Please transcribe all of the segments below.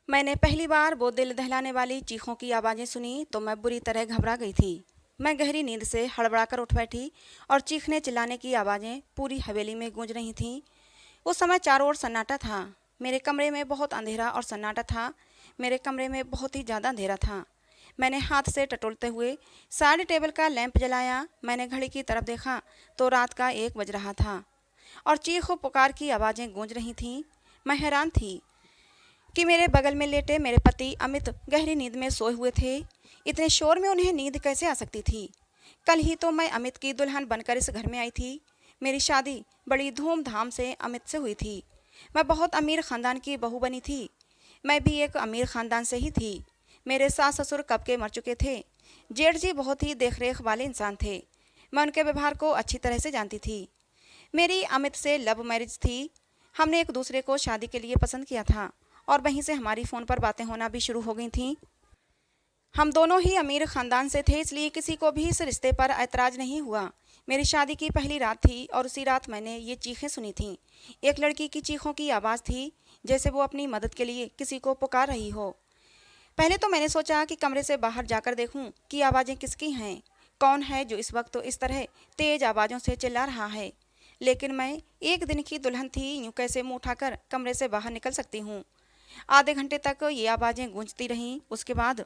मैंने पहली बार वो दिल दहलाने वाली चीखों की आवाज़ें सुनी तो मैं बुरी तरह घबरा गई थी। मैं गहरी नींद से हड़बड़ाकर उठ बैठी और चीखने चिल्लाने की आवाज़ें पूरी हवेली में गूंज रही थीं। उस समय चारों ओर सन्नाटा था। मेरे कमरे में बहुत अंधेरा और सन्नाटा था। मेरे कमरे में बहुत ही ज़्यादा अंधेरा था। मैंने हाथ से टटोलते हुए साइड टेबल का लैंप जलाया। मैंने घड़ी की तरफ देखा तो रात का 1 बज रहा था और चीख पुकार की आवाज़ें गूंज रही थीं। मैं हैरान थी कि मेरे बगल में लेटे मेरे पति अमित गहरी नींद में सोए हुए थे। इतने शोर में उन्हें नींद कैसे आ सकती थी? कल ही तो मैं अमित की दुल्हन बनकर इस घर में आई थी। मेरी शादी बड़ी धूमधाम से अमित से हुई थी। मैं बहुत अमीर खानदान की बहू बनी थी। मैं भी एक अमीर खानदान से ही थी। मेरे सास ससुर कब के मर चुके थे। जेठ जी बहुत ही देखरेख वाले इंसान थे। मैं उनके व्यवहार को अच्छी तरह से जानती थी। मेरी अमित से लव मैरिज थी। हमने एक दूसरे को शादी के लिए पसंद किया था और वहीं से हमारी फ़ोन पर बातें होना भी शुरू हो गई थीं। हम दोनों ही अमीर ख़ानदान से थे, इसलिए किसी को भी इस रिश्ते पर ऐतराज़ नहीं हुआ। मेरी शादी की पहली रात थी और उसी रात मैंने ये चीखें सुनी थीं। एक लड़की की चीखों की आवाज़ थी, जैसे वो अपनी मदद के लिए किसी को पुकार रही हो। पहले तो मैंने सोचा कि कमरे से बाहर जाकर देखूं कि आवाज़ें किसकी हैं, कौन है जो इस वक्त इस तरह तेज आवाज़ों से चिल्ला रहा है। लेकिन मैं एक दिन की दुल्हन थी, यूं कैसे मुंह उठाकर कमरे से बाहर निकल सकती हूँ। आधे घंटे तक ये आवाज़ें गूंजती रहीं। उसके बाद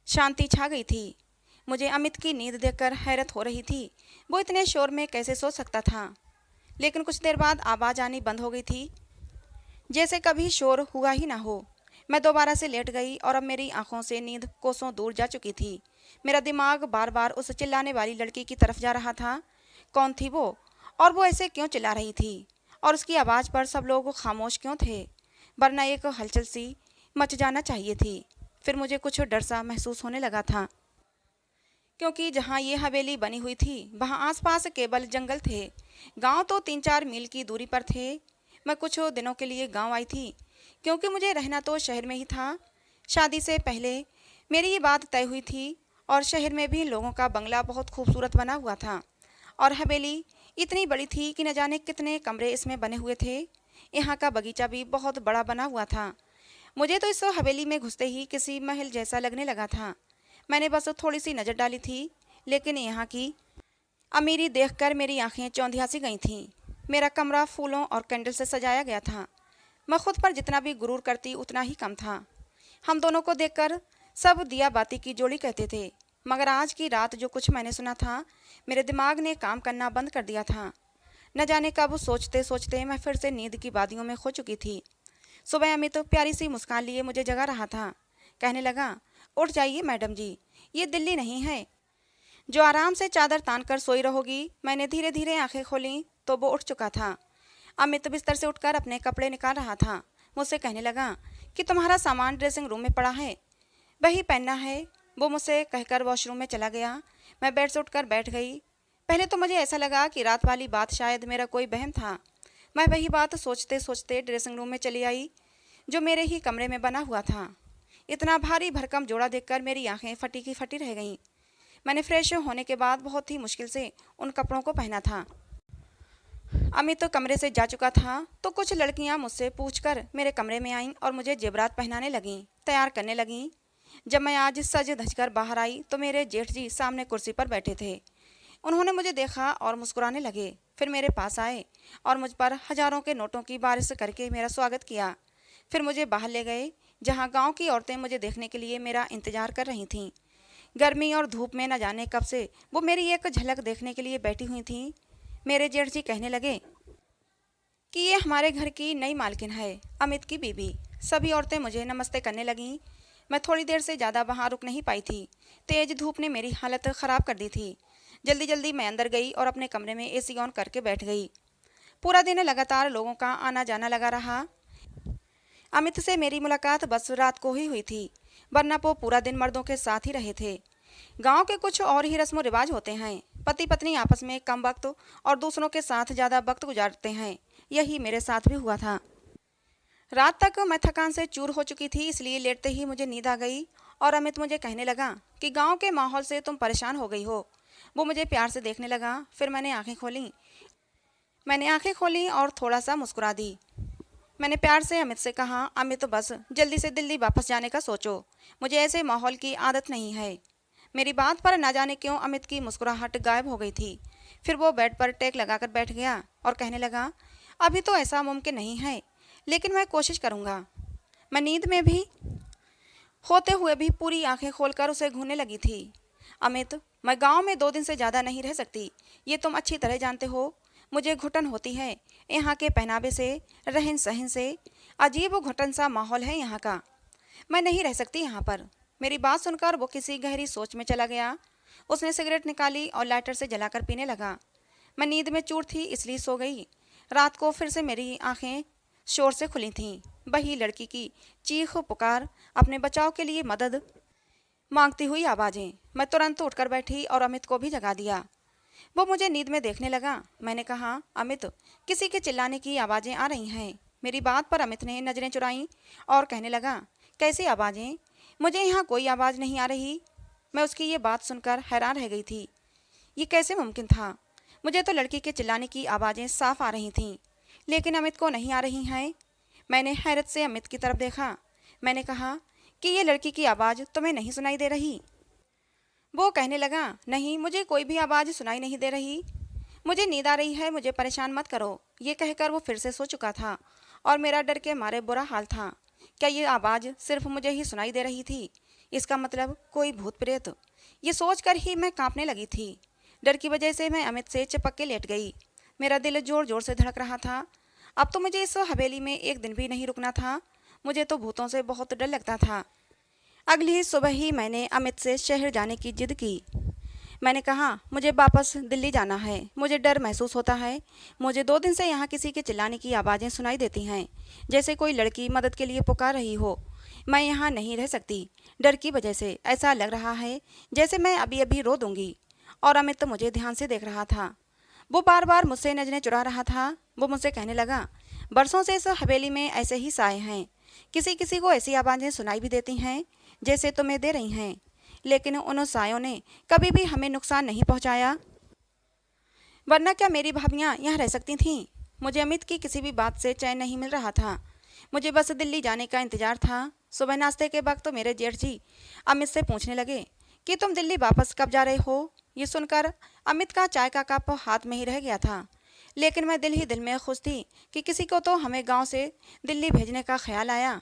शांति छा गई थी। मुझे अमित की नींद देखकर हैरत हो रही थी। वो इतने शोर में कैसे सो सकता था? लेकिन कुछ देर बाद आवाज़ आनी बंद हो गई थी, जैसे कभी शोर हुआ ही ना हो। मैं दोबारा से लेट गई और अब मेरी आंखों से नींद कोसों दूर जा चुकी थी। मेरा दिमाग बार बार उस चिल्लाने वाली लड़की की तरफ जा रहा था। कौन थी वो, और वो ऐसे क्यों चिल्ला रही थी, और उसकी आवाज़ पर सब लोग खामोश क्यों थे? वरना एक हलचल सी मच जाना चाहिए थी। फिर मुझे कुछ डर सा महसूस होने लगा था, क्योंकि जहाँ ये हवेली बनी हुई थी वहाँ आसपास केवल जंगल थे। गांव तो 3-4 मील की दूरी पर थे। मैं कुछ दिनों के लिए गांव आई थी, क्योंकि मुझे रहना तो शहर में ही था। शादी से पहले मेरी ये बात तय हुई थी और शहर में भी लोगों का बंगला बहुत खूबसूरत बना हुआ था और हवेली इतनी बड़ी थी कि न जाने कितने कमरे इसमें बने हुए थे। यहाँ का बगीचा भी बहुत बड़ा बना हुआ था। मुझे तो इस हवेली में घुसते ही किसी महल जैसा लगने लगा था। मैंने बस थोड़ी सी नज़र डाली थी, लेकिन यहाँ की अमीरी देखकर मेरी आंखें चौंधिया सी गई थीं। मेरा कमरा फूलों और कैंडल से सजाया गया था। मैं खुद पर जितना भी गुरूर करती उतना ही कम था। हम दोनों को देखकर सब दिया बाती की जोड़ी कहते थे, मगर आज की रात जो कुछ मैंने सुना था, मेरे दिमाग ने काम करना बंद कर दिया था। न जाने कब सोचते सोचते मैं फिर से नींद की वादियों में खो चुकी थी। सुबह अमित तो प्यारी सी मुस्कान लिए मुझे जगा रहा था। कहने लगा, उठ जाइए मैडम जी, ये दिल्ली नहीं है जो आराम से चादर तान कर सोई रहोगी। मैंने धीरे धीरे आंखें खोली तो वो उठ चुका था। अमित बिस्तर से उठकर अपने कपड़े निकाल रहा था। मुझसे कहने लगा कि तुम्हारा सामान ड्रेसिंग रूम में पड़ा है, वही पहनना है। वो मुझसे कहकर वॉशरूम में चला गया। मैं बेड से उठकर बैठ गई। पहले तो मुझे ऐसा लगा कि रात वाली बात शायद मेरा कोई वहम था। मैं वही बात सोचते सोचते ड्रेसिंग रूम में चली आई, जो मेरे ही कमरे में बना हुआ था। इतना भारी भरकम जोड़ा देखकर मेरी आंखें फटी की फटी रह गईं। मैंने फ्रेश होने के बाद बहुत ही मुश्किल से उन कपड़ों को पहना था। अमित तो कमरे से जा चुका था तो कुछ लड़कियां मुझसे पूछकर मेरे कमरे में आईं और मुझे जेवरात पहनाने लगीं, तैयार करने लगीं। जब मैं आज सज धजकर बाहर आई तो मेरे जेठ जी सामने कुर्सी पर बैठे थे। उन्होंने मुझे देखा और मुस्कुराने लगे। फिर मेरे पास आए और मुझ पर हजारों के नोटों की बारिश करके मेरा स्वागत किया। फिर मुझे बाहर ले गए, जहाँ गांव की औरतें मुझे देखने के लिए मेरा इंतजार कर रही थीं। गर्मी और धूप में न जाने कब से वो मेरी एक झलक देखने के लिए बैठी हुई थीं। मेरे जेठ जी कहने लगे कि ये हमारे घर की नई मालकिन है, अमित की बीबी। सभी औरतें मुझे नमस्ते करने लगीं। मैं थोड़ी देर से ज़्यादा वहाँ रुक नहीं पाई थी। तेज धूप ने मेरी हालत ख़राब कर दी थी। जल्दी जल्दी मैं अंदर गई और अपने कमरे में एसी ऑन करके बैठ गई। पूरा दिन लगातार लोगों का आना जाना लगा रहा। अमित से मेरी मुलाकात बस रात को ही हुई थी, वरना वो पूरा दिन मर्दों के साथ ही रहे थे। गांव के कुछ और ही रस्म रिवाज होते हैं। पति पत्नी आपस में कम वक्त और दूसरों के साथ ज़्यादा वक्त गुजारते हैं। यही मेरे साथ भी हुआ था। रात तक मैं थकान से चूर हो चुकी थी, इसलिए लेटते ही मुझे नींद आ गई और अमित मुझे कहने लगा कि गांव के माहौल से तुम परेशान हो गई हो। वो मुझे प्यार से देखने लगा। फिर मैंने आंखें खोली और थोड़ा सा मुस्कुरा दी। मैंने प्यार से अमित से कहा, अमित तो बस जल्दी से दिल्ली वापस जाने का सोचो, मुझे ऐसे माहौल की आदत नहीं है। मेरी बात पर ना जाने क्यों अमित की मुस्कुराहट गायब हो गई थी। फिर वो बेड पर टेक लगाकर बैठ गया और कहने लगा, अभी तो ऐसा मुमकिन नहीं है, लेकिन मैं कोशिश करूँगा। मैं नींद में भी होते हुए भी पूरी आंखें खोलकर उसे घूरने लगी थी। अमित, मैं गांव में 2 दिन से ज़्यादा नहीं रह सकती, ये तुम अच्छी तरह जानते हो। मुझे घुटन होती है यहाँ के पहनावे से, रहन सहन से। अजीब घुटन सा माहौल है यहाँ का। मैं नहीं रह सकती यहाँ पर। मेरी बात सुनकर वो किसी गहरी सोच में चला गया। उसने सिगरेट निकाली और लाइटर से जलाकर पीने लगा। मैं नींद में चूर थी इसलिए सो गई। रात को फिर से मेरी आंखें शोर से खुली थीं। वही लड़की की चीख पुकार, अपने बचाव के लिए मदद मांगती हुई आवाज़ें। मैं तुरंत उठकर बैठी और अमित को भी जगा दिया। वो मुझे नींद में देखने लगा। मैंने कहा, अमित, किसी के चिल्लाने की आवाज़ें आ रही हैं। मेरी बात पर अमित ने नज़रें चुराईं और कहने लगा, कैसी आवाज़ें? मुझे यहाँ कोई आवाज़ नहीं आ रही। मैं उसकी ये बात सुनकर हैरान रह गई थी। ये कैसे मुमकिन था? मुझे तो लड़की के चिल्लाने की आवाज़ें साफ आ रही थीं, लेकिन अमित को नहीं आ रही हैं। मैंने हैरत से अमित की तरफ देखा। मैंने कहा कि ये लड़की की आवाज़ तुम्हें नहीं सुनाई दे रही? वो कहने लगा, नहीं, मुझे कोई भी आवाज़ सुनाई नहीं दे रही। मुझे नींद आ रही है, मुझे परेशान मत करो। ये कहकर वो फिर से सो चुका था और मेरा डर के मारे बुरा हाल था। क्या ये आवाज़ सिर्फ मुझे ही सुनाई दे रही थी? इसका मतलब कोई भूत प्रेत? ये सोचकर ही मैं कांपने लगी थी। डर की वजह से मैं अमित से चिपक के लेट गई। मेरा दिल जोर जोर से धड़क रहा था। अब तो मुझे इस हवेली में एक दिन भी नहीं रुकना था। मुझे तो भूतों से बहुत डर लगता था। अगली ही सुबह ही मैंने अमित से शहर जाने की जिद की। मैंने कहा, मुझे वापस दिल्ली जाना है। मुझे डर महसूस होता है। मुझे 2 दिन से यहाँ किसी के चिल्लाने की आवाज़ें सुनाई देती हैं, जैसे कोई लड़की मदद के लिए पुकार रही हो। मैं यहाँ नहीं रह सकती। डर की वजह से ऐसा लग रहा है जैसे मैं अभी अभी रो दूंगी। और अमित मुझे ध्यान से देख रहा था। वो बार बार मुझसे नजरें चुरा रहा था। वो मुझसे कहने लगा, बरसों से इस हवेली में ऐसे ही साए हैं। किसी किसी को ऐसी आवाज़ें सुनाई भी देती हैं जैसे तुम्हें दे रही हैं, लेकिन उन सायों ने कभी भी हमें नुकसान नहीं पहुंचाया। वरना क्या मेरी भाभियां यहाँ रह सकती थीं? मुझे अमित की किसी भी बात से चैन नहीं मिल रहा था। मुझे बस दिल्ली जाने का इंतजार था। सुबह नाश्ते के वक्त तो मेरे जेठ जी अमित से पूछने लगे कि तुम दिल्ली वापस कब जा रहे हो? ये सुनकर अमित का चाय का कप हाथ में ही रह गया था। लेकिन मैं दिल ही दिल में खुश थी कि किसी को तो हमें गांव से दिल्ली भेजने का ख्याल आया।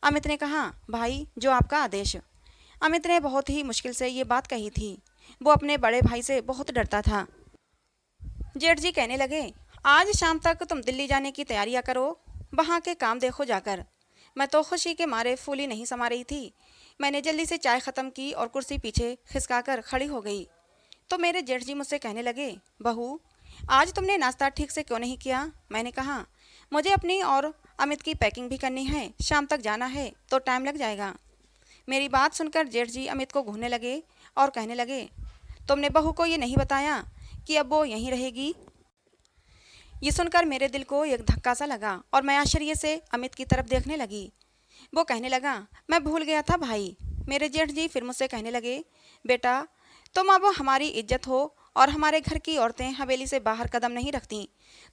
अमित ने कहा, भाई, जो आपका आदेश। अमित ने बहुत ही मुश्किल से ये बात कही थी। वो अपने बड़े भाई से बहुत डरता था। जेठ जी कहने लगे, आज शाम तक तुम दिल्ली जाने की तैयारियां करो, वहाँ के काम देखो जाकर। मैं तो खुशी के मारे फूली नहीं समा रही थी। मैंने जल्दी से चाय ख़त्म की और कुर्सी पीछे खिसकाकर खड़ी हो गई। तो मेरे जेठ जी मुझसे कहने लगे, बहू, आज तुमने नाश्ता ठीक से क्यों नहीं किया? मैंने कहा, मुझे अपनी और अमित की पैकिंग भी करनी है। शाम तक जाना है तो टाइम लग जाएगा। मेरी बात सुनकर जेठ जी अमित को घूरने लगे और कहने लगे, तुमने बहू को ये नहीं बताया कि अब वो यहीं रहेगी? ये सुनकर मेरे दिल को एक धक्का सा लगा और मैं आश्चर्य से अमित की तरफ देखने लगी। वो कहने लगा, मैं भूल गया था भाई। मेरे जेठ जी फिर मुझसे कहने लगे, बेटा, तुम अब हमारी इज्जत हो और हमारे घर की औरतें हवेली से बाहर कदम नहीं रखती।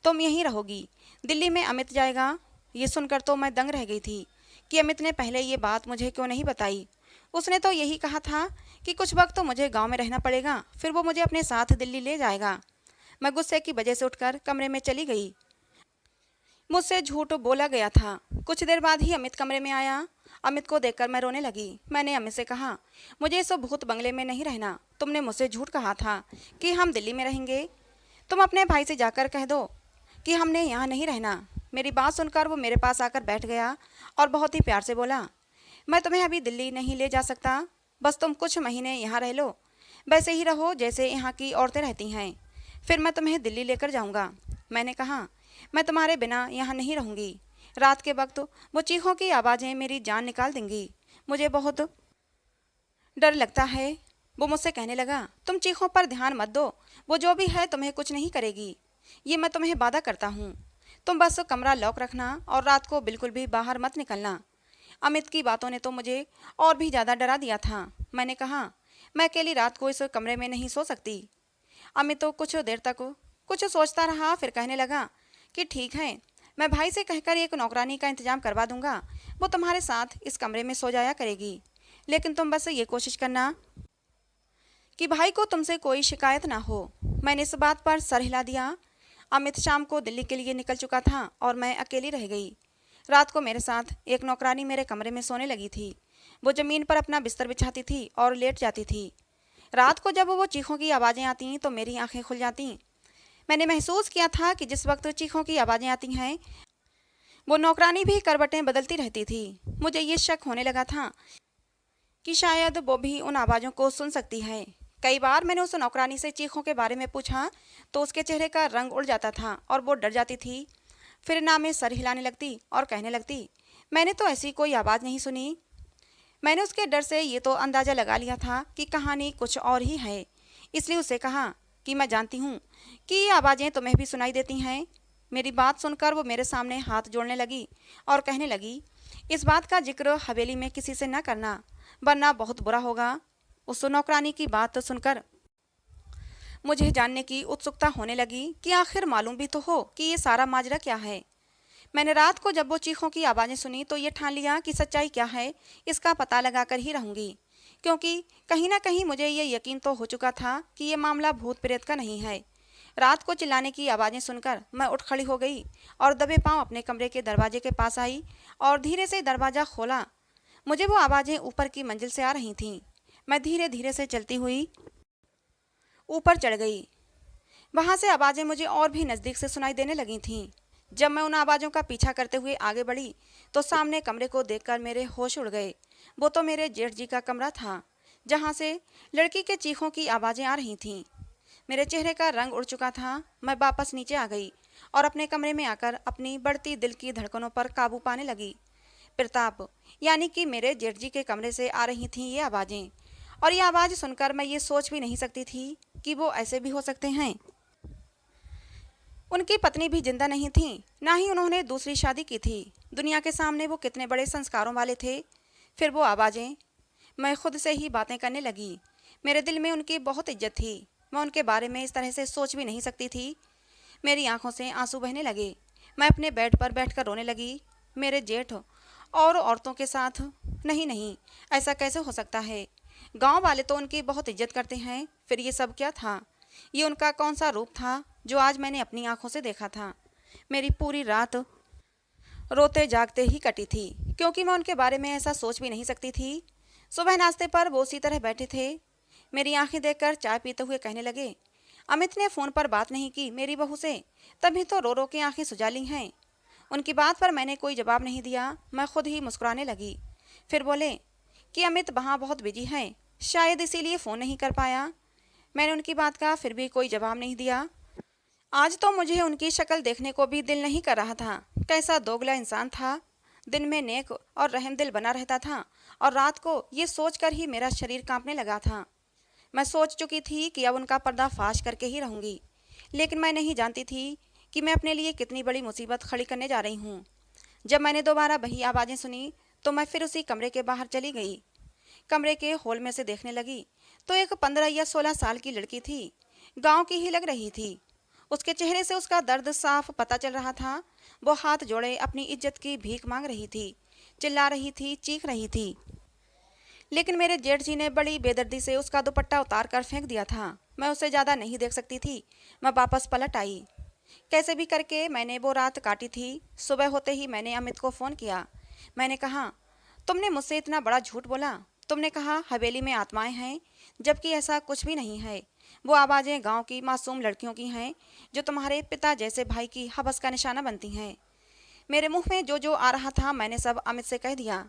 तुम यहीं रहोगी। दिल्ली में अमित जाएगा। ये सुनकर तो मैं दंग रह गई थी कि अमित ने पहले ये बात मुझे क्यों नहीं बताई। उसने तो यही कहा था कि कुछ वक्त तो मुझे गांव में रहना पड़ेगा, फिर वो मुझे अपने साथ दिल्ली ले जाएगा। मैं गुस्से की वजह से उठकर कमरे में चली गई। मुझसे झूठ बोला गया था। कुछ देर बाद ही अमित कमरे में आया। अमित को देखकर मैं रोने लगी। मैंने अमित से कहा, मुझे इस भूत बंगले में नहीं रहना। तुमने मुझसे झूठ कहा था कि हम दिल्ली में रहेंगे। तुम अपने भाई से जाकर कह दो कि हमने यहाँ नहीं रहना। मेरी बात सुनकर वो मेरे पास आकर बैठ गया और बहुत ही प्यार से बोला, मैं तुम्हें अभी दिल्ली नहीं ले जा सकता। बस तुम कुछ महीने यहाँ रह लो, वैसे ही रहो जैसे यहाँ की औरतें रहती हैं। फिर मैं तुम्हें दिल्ली लेकर जाऊँगा। मैंने कहा, मैं तुम्हारे बिना यहाँ नहीं रहूँगी। रात के वक्त वो चीखों की आवाज़ें मेरी जान निकाल देंगी। मुझे बहुत डर लगता है। वो मुझसे कहने लगा, तुम चीखों पर ध्यान मत दो। वो जो भी है तुम्हें कुछ नहीं करेगी, ये मैं तुम्हें वादा करता हूँ। तुम बस कमरा लॉक रखना और रात को बिल्कुल भी बाहर मत निकलना। अमित की बातों ने तो मुझे और भी ज़्यादा डरा दिया था। मैंने कहा, मैं अकेली रात को इस कमरे में नहीं सो सकती। अमित तो कुछ देर तक कुछ सोचता रहा, फिर कहने लगा कि ठीक है, मैं भाई से कहकर एक नौकरानी का इंतजाम करवा दूंगा, वो तुम्हारे साथ इस कमरे में सो जाया करेगी। लेकिन तुम बस ये कोशिश करना कि भाई को तुमसे कोई शिकायत ना हो। मैंने इस बात पर सर हिला दिया। अमित शाम को दिल्ली के लिए निकल चुका था और मैं अकेली रह गई। रात को मेरे साथ एक नौकरानी मेरे कमरे में सोने लगी थी। वो ज़मीन पर अपना बिस्तर बिछाती थी और लेट जाती थी। रात को जब वो चीखों की आवाज़ें आती तो मेरी आंखें खुल जाती। मैंने महसूस किया था कि जिस वक्त चीखों की आवाज़ें आती हैं, वो नौकरानी भी करवटें बदलती रहती थी। मुझे ये शक होने लगा था कि शायद वो भी उन आवाज़ों को सुन सकती है। कई बार मैंने उस नौकरानी से चीखों के बारे में पूछा तो उसके चेहरे का रंग उड़ जाता था और वो डर जाती थी। फिर ना में सर हिलाने लगती और कहने लगती, मैंने तो ऐसी कोई आवाज़ नहीं सुनी। मैंने उसके डर से ये तो अंदाज़ा लगा लिया था कि कहानी कुछ और ही है। इसलिए उसे कहा कि मैं जानती हूँ कि ये आवाज़ें तुम्हें भी सुनाई देती हैं। मेरी बात सुनकर वो मेरे सामने हाथ जोड़ने लगी और कहने लगी, इस बात का जिक्र हवेली में किसी से न करना, वरना बहुत बुरा होगा। उस नौकरानी की बात सुनकर मुझे जानने की उत्सुकता होने लगी कि आखिर मालूम भी तो हो कि ये सारा माजरा क्या है। मैंने रात को जब वो चीखों की आवाज़ें सुनी तो ये ठान लिया कि सच्चाई क्या है इसका पता लगा कर ही रहूँगी, क्योंकि कहीं ना कहीं मुझे ये यकीन तो हो चुका था कि ये मामला भूत प्रेत का नहीं है। रात को चिल्लाने की आवाज़ें सुनकर मैं उठ खड़ी हो गई और दबे पांव अपने कमरे के दरवाजे के पास आई और धीरे से दरवाज़ा खोला। मुझे वो आवाज़ें ऊपर की मंजिल से आ रही थीं। मैं धीरे धीरे से चलती हुई ऊपर चढ़ गई। वहाँ से आवाज़ें मुझे और भी नज़दीक से सुनाई देने लगी थीं। जब मैं उन आवाज़ों का पीछा करते हुए आगे बढ़ी तो सामने कमरे को देखकर मेरे होश उड़ गए। वो तो मेरे जेठ जी का कमरा था, जहाँ से लड़की के चीखों की आवाज़ें आ रही थीं। मेरे चेहरे का रंग उड़ चुका था। मैं वापस नीचे आ गई और अपने कमरे में आकर अपनी बढ़ती दिल की धड़कनों पर काबू पाने लगी। प्रताप यानी कि मेरे जेठ जी के कमरे से आ रही थीं ये आवाज़ें, और ये आवाज़ सुनकर मैं ये सोच भी नहीं सकती थी कि वो ऐसे भी हो सकते हैं। उनकी पत्नी भी जिंदा नहीं थी, ना ही उन्होंने दूसरी शादी की थी। दुनिया के सामने वो कितने बड़े संस्कारों वाले थे। फिर वो आवाज़ें, मैं खुद से ही बातें करने लगी। मेरे दिल में उनकी बहुत इज्जत थी। मैं उनके बारे में इस तरह से सोच भी नहीं सकती थी। मेरी आंखों से आंसू बहने लगे। मैं अपने बेड पर बैठकर रोने लगी। मेरे जेठ और औरतों के साथ, नहीं नहीं, ऐसा कैसे हो सकता है। गांव वाले तो उनकी बहुत इज्जत करते हैं। फिर ये सब क्या था? ये उनका कौन सा रूप था जो आज मैंने अपनी आंखों से देखा था। मेरी पूरी रात रोते जागते ही कटी थी, क्योंकि मैं उनके बारे में ऐसा सोच भी नहीं सकती थी। सुबह नाश्ते पर वो उसी तरह बैठे थे। मेरी आंखें देखकर चाय पीते हुए कहने लगे, अमित ने फ़ोन पर बात नहीं की मेरी बहू से, तभी तो रो रो के आंखें सुजा ली हैं। उनकी बात पर मैंने कोई जवाब नहीं दिया। मैं खुद ही मुस्कुराने लगी। फिर बोले कि अमित वहाँ बहुत बिजी है, शायद इसीलिए फ़ोन नहीं कर पाया। मैंने उनकी बात का फिर भी कोई जवाब नहीं दिया। आज तो मुझे उनकी शक्ल देखने को भी दिल नहीं कर रहा था। कैसा दोगला इंसान था। दिन में नेक और रहमदिल बना रहता था और रात को ये सोचकर ही मेरा शरीर कांपने लगा था। मैं सोच चुकी थी कि अब उनका पर्दा फाश करके ही रहूंगी, लेकिन मैं नहीं जानती थी कि मैं अपने लिए कितनी बड़ी मुसीबत खड़ी करने जा रही हूँ। जब मैंने दोबारा वही आवाज़ें सुनी तो मैं फिर उसी कमरे के बाहर चली गई। कमरे के हॉल में से देखने लगी तो एक 15 या 16 साल की लड़की थी। गांव की ही लग रही थी। उसके चेहरे से उसका दर्द साफ पता चल रहा था। वो हाथ जोड़े अपनी इज्जत की भीख मांग रही थी, चिल्ला रही थी, चीख रही थी। लेकिन मेरे जेठ जी ने बड़ी बेदर्दी से उसका दुपट्टा उतार कर फेंक दिया था। मैं उसे ज़्यादा नहीं देख सकती थी। मैं वापस पलट आई। कैसे भी करके मैंने वो रात काटी थी। सुबह होते ही मैंने अमित को फ़ोन किया। मैंने कहा, तुमने मुझसे इतना बड़ा झूठ बोला। तुमने कहा हवेली में आत्माएं हैं, जबकि ऐसा कुछ भी नहीं है। वो आवाज़ें गांव की मासूम लड़कियों की हैं जो तुम्हारे पिता जैसे भाई की हवस का निशाना बनती हैं। मेरे मुंह में जो जो आ रहा था मैंने सब अमित से कह दिया।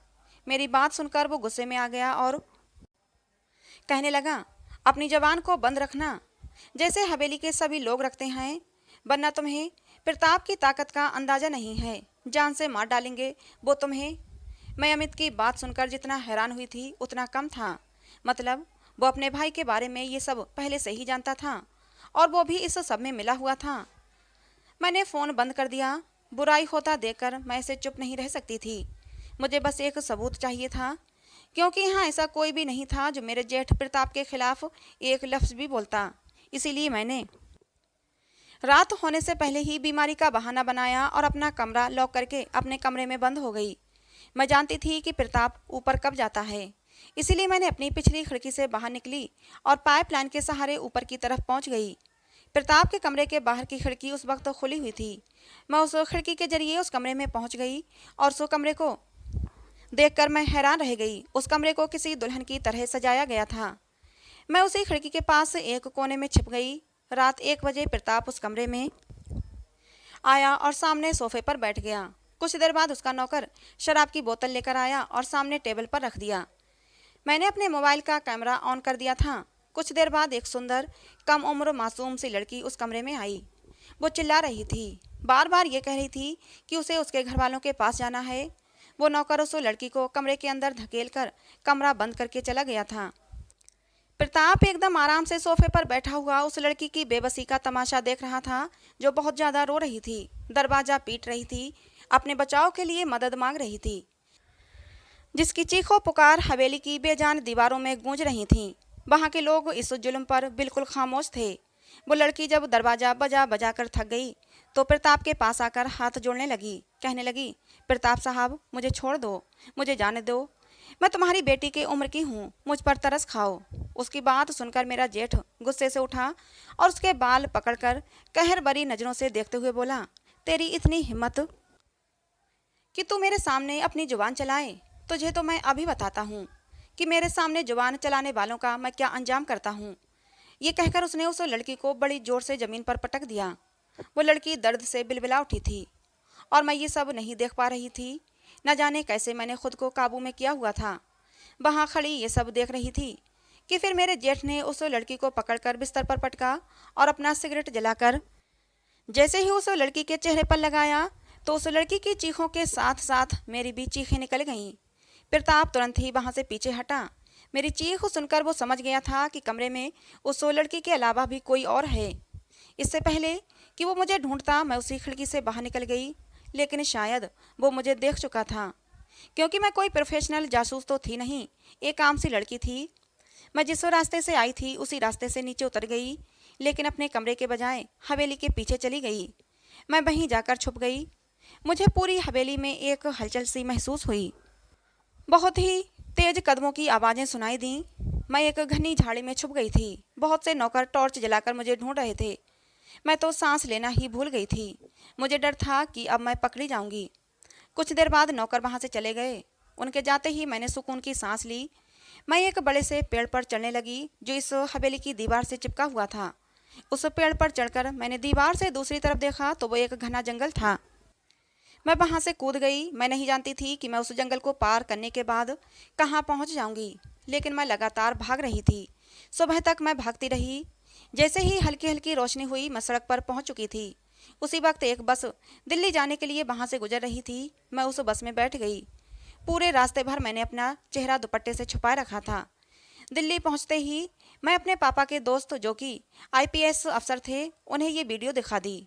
मेरी बात सुनकर वो गुस्से में आ गया और कहने लगा, अपनी जबान को बंद रखना, जैसे हवेली के सभी लोग रखते हैं, वरना तुम्हें प्रताप की ताकत का अंदाज़ा नहीं है। जान से मार डालेंगे वो तुम्हें। मैं अमित की बात सुनकर जितना हैरान हुई थी उतना कम था। मतलब वो अपने भाई के बारे में ये सब पहले से ही जानता था और वो भी इस सब में मिला हुआ था। मैंने फ़ोन बंद कर दिया। बुराई होता देखकर मैं इसे चुप नहीं रह सकती थी। मुझे बस एक सबूत चाहिए था, क्योंकि यहाँ ऐसा कोई भी नहीं था जो मेरे जेठ प्रताप के खिलाफ एक लफ्ज़ भी बोलता। इसीलिए मैंने रात होने से पहले ही बीमारी का बहाना बनाया और अपना कमरा लॉक करके अपने कमरे में बंद हो गई। मैं जानती थी कि प्रताप ऊपर कब जाता है, इसीलिए मैंने अपनी पिछली खिड़की से बाहर निकली और पाइपलाइन के सहारे ऊपर की तरफ पहुंच गई। प्रताप के कमरे के बाहर की खिड़की उस वक्त खुली हुई थी। मैं उस खिड़की के जरिए उस कमरे में पहुंच गई और उस कमरे को देखकर मैं हैरान रह गई। उस कमरे को किसी दुल्हन की तरह सजाया गया था। मैं उसी खिड़की के पास एक कोने में छिप गई। रात 1 बजे प्रताप उस कमरे में आया और सामने सोफे पर बैठ गया। कुछ देर बाद उसका नौकर शराब की बोतल लेकर आया और सामने टेबल पर रख दिया। मैंने अपने मोबाइल का कैमरा ऑन कर दिया था। कुछ देर बाद एक सुंदर कम उम्र मासूम सी लड़की उस कमरे में आई। वो चिल्ला रही थी, बार बार ये कह रही थी कि उसे उसके घर वालों के पास जाना है। वो नौकर उस लड़की को कमरे के अंदर धकेल कर कमरा बंद करके चला गया था। प्रताप एकदम आराम से सोफे पर बैठा हुआ उस लड़की की बेबसी का तमाशा देख रहा था, जो बहुत ज्यादा रो रही थी, दरवाजा पीट रही थी, अपने बचाव के लिए मदद मांग रही थी, जिसकी चीखों पुकार हवेली की बेजान दीवारों में गूंज रही थीं। वहां के लोग इस जुल्म पर बिल्कुल खामोश थे। वो लड़की जब दरवाजा बजा बजा कर थक गई तो प्रताप के पास आकर हाथ जोड़ने लगी, कहने लगी, प्रताप साहब मुझे छोड़ दो, मुझे जाने दो, मैं तुम्हारी बेटी की उम्र की हूँ, मुझ पर तरस खाओ। उसकी बात सुनकर मेरा जेठ गुस्से से उठा और उसके बाल पकड़कर कहर भरी नजरों से देखते हुए बोला, तेरी इतनी हिम्मत कि तू मेरे सामने अपनी जुबान चलाए? तुझे तो मैं अभी बताता हूँ कि मेरे सामने जुबान चलाने वालों का मैं क्या अंजाम करता हूँ। ये कहकर उसने उस लड़की को बड़ी जोर से जमीन पर पटक दिया। वो लड़की दर्द से बिलबिला उठी थी और मैं ये सब नहीं देख पा रही थी। न जाने कैसे मैंने खुद को काबू में किया हुआ था। वहां खड़ी ये सब देख रही थी कि फिर मेरे जेठ ने उस लड़की को पकड़कर बिस्तर पर पटका और अपना सिगरेट जलाकर जैसे ही उस लड़की के चेहरे पर लगाया तो उस लड़की की चीखों के साथ साथ मेरी भी चीखें निकल गईं। प्रताप तुरंत ही वहां से पीछे हटा। मेरी चीख सुनकर वो समझ गया था कि कमरे में उस लड़की के अलावा भी कोई और है। इससे पहले कि वो मुझे ढूंढता मैं उसी खिड़की से बाहर निकल गई, लेकिन शायद वो मुझे देख चुका था, क्योंकि मैं कोई प्रोफेशनल जासूस तो थी नहीं, एक आम सी लड़की थी। मैं जिस रास्ते से आई थी उसी रास्ते से नीचे उतर गई, लेकिन अपने कमरे के बजाय हवेली के पीछे चली गई। मैं वहीं जाकर छुप गई। मुझे पूरी हवेली में एक हलचल सी महसूस हुई। बहुत ही तेज कदमों की आवाज़ें सुनाई दी। मैं एक घनी झाड़ी में छुप गई थी। बहुत से नौकर टॉर्च जलाकर मुझे ढूंढ रहे थे। मैं तो सांस लेना ही भूल गई थी। मुझे डर था कि अब मैं पकड़ी जाऊंगी। कुछ देर बाद नौकर वहां से चले गए। उनके जाते ही मैंने सुकून की सांस ली। मैं एक बड़े से पेड़ पर चढ़ने लगी जो इस हवेली की दीवार से चिपका हुआ था। उस पेड़ पर चढ़कर मैंने दीवार से दूसरी तरफ देखा तो वो एक घना जंगल था। मैं वहां से कूद गई। मैं नहीं जानती थी कि मैं उस जंगल को पार करने के बाद कहाँ पहुंच जाऊंगी, लेकिन मैं लगातार भाग रही थी। सुबह तक मैं भागती रही। जैसे ही हल्की हल्की रोशनी हुई मैं सड़क पर पहुंच चुकी थी। उसी वक्त एक बस दिल्ली जाने के लिए वहां से गुजर रही थी। मैं उस बस में बैठ गई। पूरे रास्ते भर मैंने अपना चेहरा दुपट्टे से छुपाए रखा था। दिल्ली पहुंचते ही मैं अपने पापा के दोस्त जो कि आईपीएस अफसर थे उन्हें ये वीडियो दिखा दी।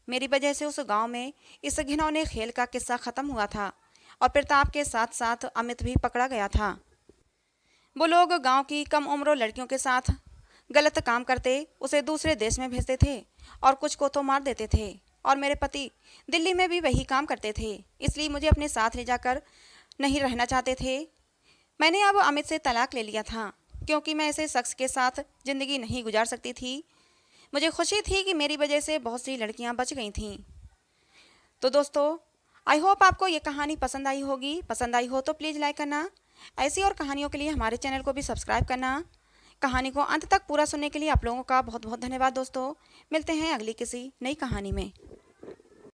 मेरी वजह से उस गांव में इस घिनौने खेल का किस्सा खत्म हुआ था और प्रताप के साथ साथ अमित भी पकड़ा गया था। वो लोग गांव की कम उम्र लड़कियों के साथ गलत काम करते उसे दूसरे देश में भेजते थे और कुछ को तो मार देते थे, और मेरे पति दिल्ली में भी वही काम करते थे, इसलिए मुझे अपने साथ ले जाकर नहीं रहना चाहते थे। मैंने अब अमित से तलाक ले लिया था क्योंकि मैं ऐसे शख्स के साथ ज़िंदगी नहीं गुजार सकती थी। मुझे खुशी थी कि मेरी वजह से बहुत सी लड़कियां बच गई थीं। तो दोस्तों, आई होप आपको ये कहानी पसंद आई होगी। पसंद आई हो तो प्लीज़ लाइक करना। ऐसी और कहानियों के लिए हमारे चैनल को भी सब्सक्राइब करना। कहानी को अंत तक पूरा सुनने के लिए आप लोगों का बहुत बहुत धन्यवाद दोस्तों। मिलते हैं अगली किसी नई कहानी में।